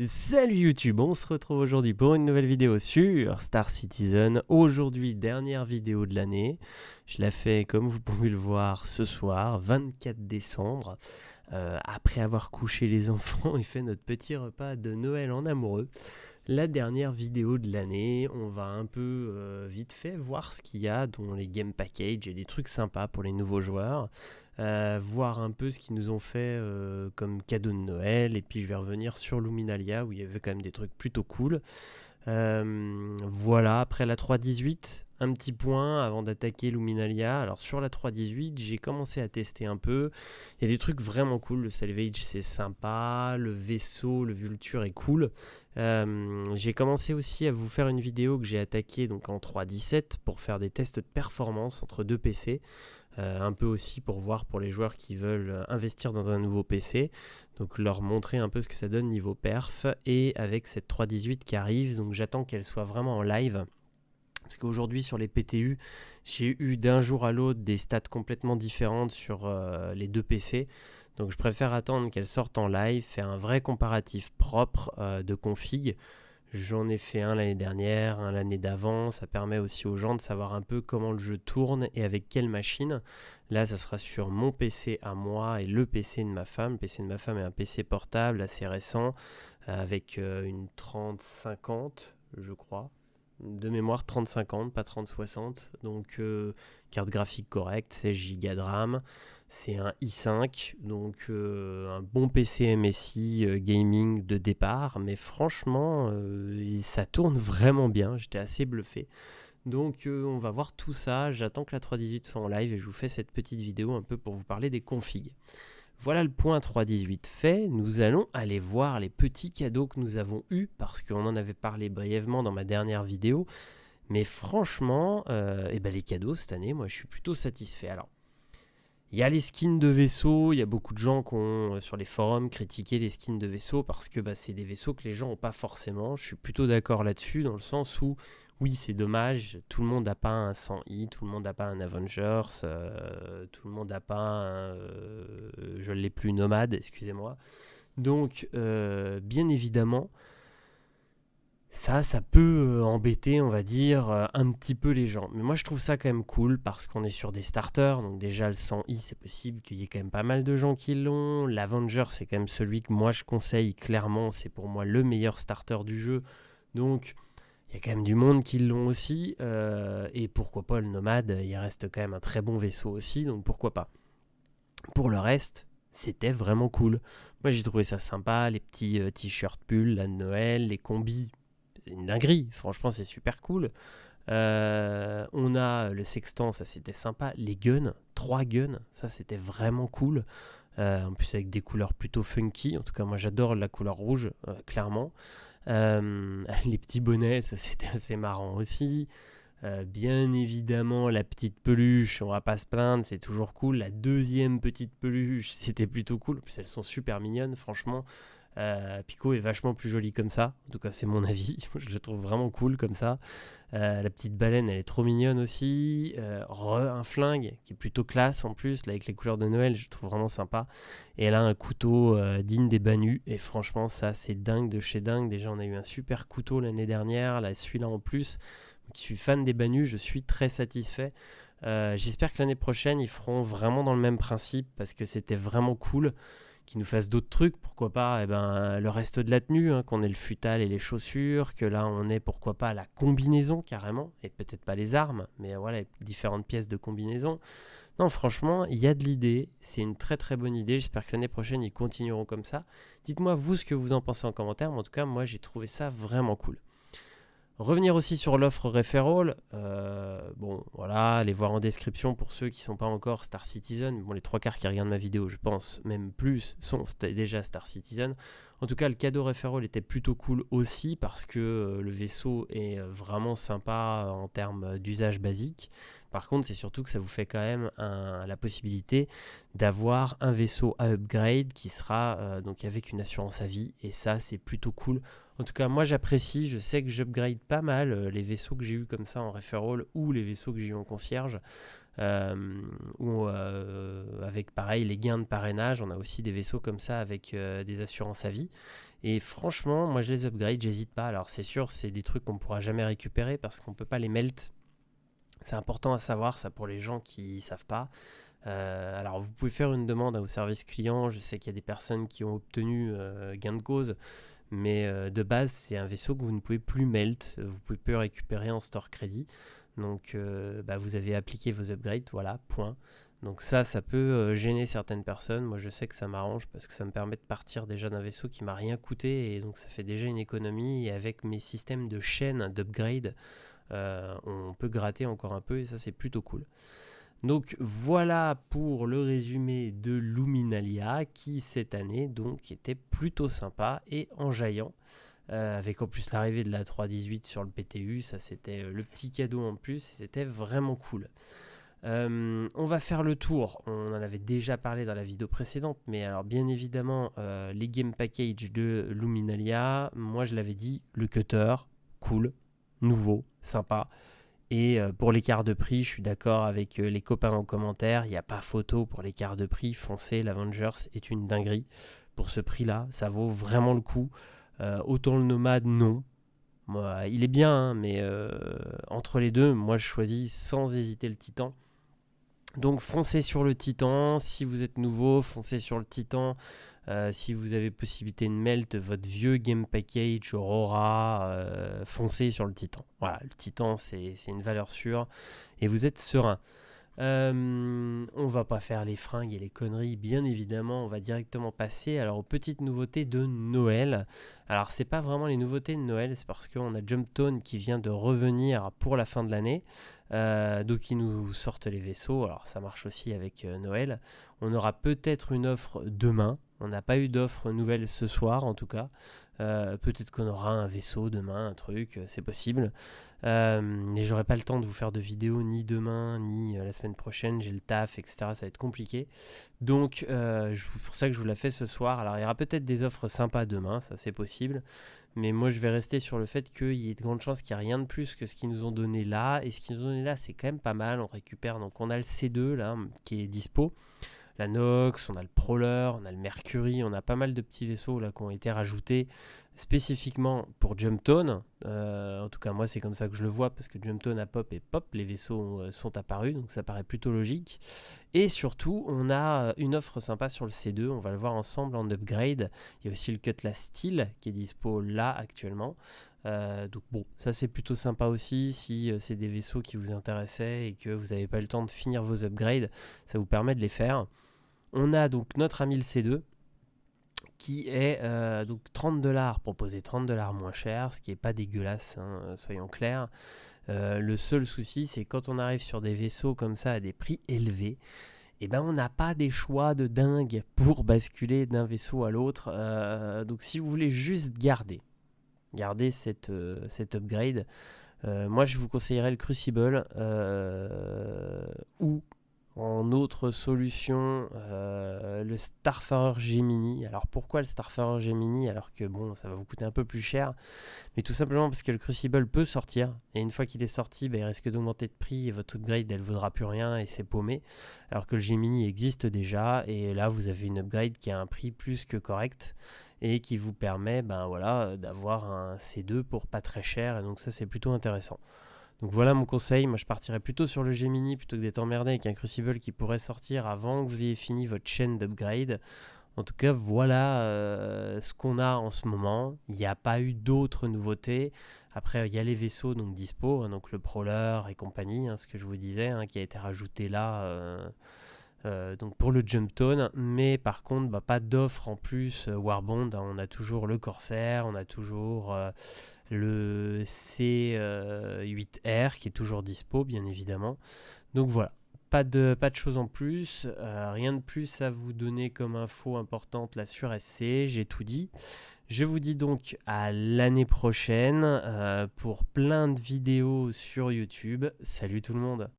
Salut YouTube, on se retrouve aujourd'hui pour une nouvelle vidéo sur Star Citizen. Aujourd'hui, dernière vidéo de l'année. Je la fais comme vous pouvez le voir ce soir, 24 décembre. Après avoir couché les enfants et fait notre petit repas de Noël en amoureux. La dernière vidéo de l'année, on va un peu vite fait voir ce qu'il y a dans les game packages et des trucs sympas pour les nouveaux joueurs. Voir un peu ce qu'ils nous ont fait comme cadeau de Noël, et puis je vais revenir sur Luminalia où il y avait quand même des trucs plutôt cool. Voilà, après la 3.18, un petit point avant d'attaquer Luminalia. Alors sur la 3.18, j'ai commencé à tester un peu. Il y a des trucs vraiment cool, le salvage c'est sympa, le vaisseau, le vulture est cool. J'ai commencé aussi à vous faire une vidéo que j'ai attaquée donc en 3.17 pour faire des tests de performance entre deux PC. Un peu aussi pour voir pour les joueurs qui veulent investir dans un nouveau PC, donc leur montrer un peu ce que ça donne niveau perf. Et avec cette 3.18 qui arrive, donc j'attends qu'elle soit vraiment en live, parce qu'aujourd'hui sur les PTU j'ai eu d'un jour à l'autre des stats complètement différentes sur les deux PC, donc je préfère attendre qu'elle sorte en live, faire un vrai comparatif propre de config. J'en ai fait un l'année dernière, un l'année d'avant. Ça permet aussi aux gens de savoir un peu comment le jeu tourne et avec quelle machine. Là, ça sera sur mon PC à moi et le PC de ma femme. Le PC de ma femme est un PC portable assez récent avec une 3050, je crois. De mémoire 3050, pas 3060. Donc carte graphique correcte, 16 Go de RAM. C'est un i5, donc un bon PC MSI gaming de départ, mais franchement, ça tourne vraiment bien, j'étais assez bluffé. Donc on va voir tout ça, j'attends que la 3.18 soit en live et je vous fais cette petite vidéo un peu pour vous parler des configs. Voilà le point 3.18 fait, nous allons aller voir les petits cadeaux que nous avons eus, parce qu'on en avait parlé brièvement dans ma dernière vidéo, mais franchement, les cadeaux cette année, moi je suis plutôt satisfait. Alors, il y a les skins de vaisseaux, il y a beaucoup de gens qui ont sur les forums critiqué les skins de vaisseaux parce que c'est des vaisseaux que les gens n'ont pas forcément. Je suis plutôt d'accord là-dessus, dans le sens où, oui, c'est dommage, tout le monde n'a pas un 100i, tout le monde n'a pas un Avengers, tout le monde n'a pas un... je ne l'ai plus, Nomade, excusez-moi. Donc, bien évidemment, ça peut embêter, on va dire, un petit peu les gens. Mais moi, je trouve ça quand même cool parce qu'on est sur des starters. Donc déjà, le 100i, c'est possible qu'il y ait quand même pas mal de gens qui l'ont. L'Avenger, c'est quand même celui que moi, je conseille clairement. C'est pour moi le meilleur starter du jeu. Donc, il y a quand même du monde qui l'ont aussi. Et pourquoi pas le Nomade, il reste quand même un très bon vaisseau aussi. Donc, pourquoi pas. Pour le reste, c'était vraiment cool. Moi, j'ai trouvé ça sympa. Les petits t-shirts pulls, la de Noël, les combis, une dinguerie, franchement c'est super cool. On a le sextant, ça c'était sympa. Les guns, 3 guns, ça c'était vraiment cool. En plus avec des couleurs plutôt funky, en tout cas moi j'adore la couleur rouge, clairement. Les petits bonnets, ça c'était assez marrant aussi. Bien évidemment la petite peluche, on va pas se plaindre, c'est toujours cool. La deuxième petite peluche, c'était plutôt cool. En plus elles sont super mignonnes, franchement. Pico est vachement plus joli comme ça, en tout cas c'est mon avis, je le trouve vraiment cool comme ça. La petite baleine elle est trop mignonne aussi. Un flingue qui est plutôt classe en plus, là, avec les couleurs de Noël, je le trouve vraiment sympa. Et elle a un couteau digne des Banus, et franchement ça c'est dingue de chez dingue. Déjà on a eu un super couteau l'année dernière, là celui-là en plus. Donc, je suis fan des Banus, je suis très satisfait. J'espère que l'année prochaine ils feront vraiment dans le même principe, parce que c'était vraiment cool qu'ils nous fassent d'autres trucs, pourquoi pas le reste de la tenue, qu'on ait le futal et les chaussures, que là on ait pourquoi pas la combinaison carrément, et peut-être pas les armes, mais voilà, les différentes pièces de combinaison. Non, franchement, il y a de l'idée, c'est une très très bonne idée, j'espère que l'année prochaine ils continueront comme ça. Dites-moi vous ce que vous en pensez en commentaire, mais en tout cas moi j'ai trouvé ça vraiment cool. Revenir aussi sur l'offre referral, bon voilà, allez voir en description pour ceux qui ne sont pas encore Star Citizen. Bon, les 3 quarts qui regardent ma vidéo, je pense, même plus, sont déjà Star Citizen. En tout cas, le cadeau referral était plutôt cool aussi parce que le vaisseau est vraiment sympa en termes d'usage basique. Par contre, c'est surtout que ça vous fait quand même la possibilité d'avoir un vaisseau à upgrade qui sera donc avec une assurance à vie, et ça, c'est plutôt cool. En tout cas, moi j'apprécie, je sais que j'upgrade pas mal les vaisseaux que j'ai eu comme ça en referral ou les vaisseaux que j'ai eu en concierge. ou avec pareil les gains de parrainage. On a aussi des vaisseaux comme ça avec des assurances à vie. Et franchement, moi je les upgrade, j'hésite pas. Alors c'est sûr, c'est des trucs qu'on ne pourra jamais récupérer parce qu'on ne peut pas les melt. C'est important à savoir ça pour les gens qui ne savent pas. Alors vous pouvez faire une demande au service client. Je sais qu'il y a des personnes qui ont obtenu gain de cause. Mais de base, c'est un vaisseau que vous ne pouvez plus melt, vous ne pouvez plus récupérer en store crédit. Donc vous avez appliqué vos upgrades, voilà, point. Donc ça peut gêner certaines personnes. Moi je sais que ça m'arrange parce que ça me permet de partir déjà d'un vaisseau qui m'a rien coûté et donc ça fait déjà une économie. Et avec mes systèmes de chaîne d'upgrade, on peut gratter encore un peu et ça c'est plutôt cool. Donc voilà pour le résumé de Luminalia qui cette année donc était plutôt sympa et enjaillant. Avec en plus l'arrivée de la 3.18 sur le PTU, ça c'était le petit cadeau en plus, c'était vraiment cool. On va faire le tour, on en avait déjà parlé dans la vidéo précédente, mais alors bien évidemment les game packages de Luminalia, moi je l'avais dit, le cutter, cool, nouveau, sympa. Et pour l'écart de prix, je suis d'accord avec les copains en commentaire, il n'y a pas photo pour l'écart de prix, foncez, l'Avengers est une dinguerie. Pour ce prix-là, ça vaut vraiment le coup. Autant le Nomade, non. Moi, il est bien, hein, mais entre les deux, moi je choisis sans hésiter le Titan. Donc foncez sur le Titan, si vous êtes nouveau, foncez sur le Titan. Si vous avez possibilité de melt votre vieux game package Aurora, foncez sur le Titan. Voilà, le Titan c'est une valeur sûre et vous êtes serein. On va pas faire les fringues et les conneries, bien évidemment, on va directement passer alors aux petites nouveautés de Noël. Alors c'est pas vraiment les nouveautés de Noël, c'est parce qu'on a Jumptone qui vient de revenir pour la fin de l'année. Donc ils nous sortent les vaisseaux, alors ça marche aussi avec Noël. On aura peut-être une offre demain, on n'a pas eu d'offre nouvelle ce soir en tout cas. Peut-être qu'on aura un vaisseau demain, un truc, c'est possible. Mais j'aurai pas le temps de vous faire de vidéos ni demain ni la semaine prochaine, j'ai le taf, etc. Ça va être compliqué. Donc c'est pour ça que je vous la fais ce soir. Alors il y aura peut-être des offres sympas demain, ça c'est possible. Mais moi je vais rester sur le fait qu'il y ait de grandes chances qu'il n'y ait rien de plus que ce qu'ils nous ont donné là. Et ce qu'ils nous ont donné là c'est quand même pas mal. On récupère, donc on a le C2 là qui est dispo. La Nox, on a le Prowler, on a le Mercury, on a pas mal de petits vaisseaux là qui ont été rajoutés spécifiquement pour Jumptone. En tout cas moi c'est comme ça que je le vois parce que Jumptone a pop et pop, les vaisseaux sont apparus donc ça paraît plutôt logique. Et surtout on a une offre sympa sur le C2, on va le voir ensemble en upgrade. Il y a aussi le Cutlass Steel qui est dispo là actuellement. Donc bon, ça c'est plutôt sympa aussi si c'est des vaisseaux qui vous intéressaient et que vous n'avez pas eu le temps de finir vos upgrades, ça vous permet de les faire. On a donc notre ami le C2 qui est donc 30$, proposé $30 moins cher, ce qui n'est pas dégueulasse, hein, soyons clairs. Le seul souci, c'est quand on arrive sur des vaisseaux comme ça à des prix élevés, et ben on n'a pas des choix de dingue pour basculer d'un vaisseau à l'autre. Donc si vous voulez juste garder cet upgrade, moi je vous conseillerais le Crucible ou en autre solution, le Starfarer Gemini. Alors pourquoi le Starfarer Gemini alors que bon, ça va vous coûter un peu plus cher, mais tout simplement parce que le Crucible peut sortir et une fois qu'il est sorti, il risque d'augmenter de prix et votre upgrade elle vaudra plus rien et c'est paumé. Alors que le Gemini existe déjà et là vous avez une upgrade qui a un prix plus que correct et qui vous permet d'avoir un C2 pour pas très cher et donc ça c'est plutôt intéressant. Donc voilà mon conseil, moi je partirais plutôt sur le Gemini plutôt que d'être emmerdé avec un Crucible qui pourrait sortir avant que vous ayez fini votre chaîne d'upgrade. En tout cas voilà ce qu'on a en ce moment, il n'y a pas eu d'autres nouveautés. Après il y a les vaisseaux donc dispo, hein, donc le Prowler et compagnie, hein, ce que je vous disais, hein, qui a été rajouté là donc pour le Jumptone, mais par contre pas d'offre en plus Warbond, hein, on a toujours le Corsair, on a toujours le C8R qui est toujours dispo bien évidemment. Donc voilà, pas de choses en plus, rien de plus à vous donner comme info importante là sur SC, j'ai tout dit. Je vous dis donc à l'année prochaine pour plein de vidéos sur YouTube. Salut tout le monde!